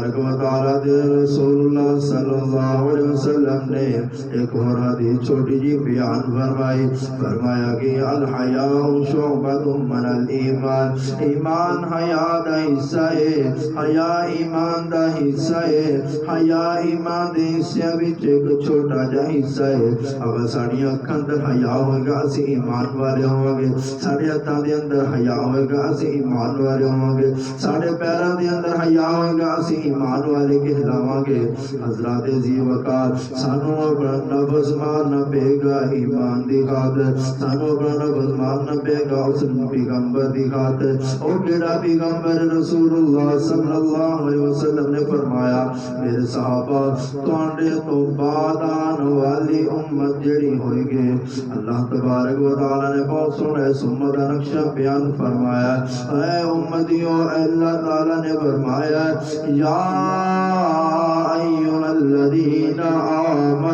تبارک و تعالیٰ دے رسول اللہ صلی اللہ علیہ وسلم نے ایک اور حدیث چھوٹی جی بیان فرمائی، فرمایا کہ الحیاء شعبۃ من الایمان، ایمان حیا دا حصہ ہے، حیا ایمان دا حصہ ہے، حیا ایمان دے حصے وچ ایک چھوٹا جا حصہ ہے۔ اگر ساڈی اکھاں اندر حیا ہوئے گا اسی ایمان والے ہوں گے، ساڈے ہتھاں دے اندر حیا ہوئے گا اسی ایمان والے ہوں گے، ساڈے پیراں دے اندر حیا ہوئے گا اسی ایمان والے کہلاواں گے۔ حضرات ذی وقار سانو اپنا نفس مارنا پے گا ایمان دی خاطر، سانو اپنا نفس مارنا پے گا اس پیغمبر دی خاطر۔ اور جڑا پیغمبر رسول اللہ صلی اللہ علیہ وسلم نے فرمایا میرے صحابہ تواڈے تو بعد آن والی امت جڑی ہوئے گی، اللہ تبارک و تعالیٰ نے بہت سونا اس امت کا نقشہ بیان فرمایا۔ اے امتیوں، اللہ تعالیٰ نے فرمایا یا ایھا الذین آمنوا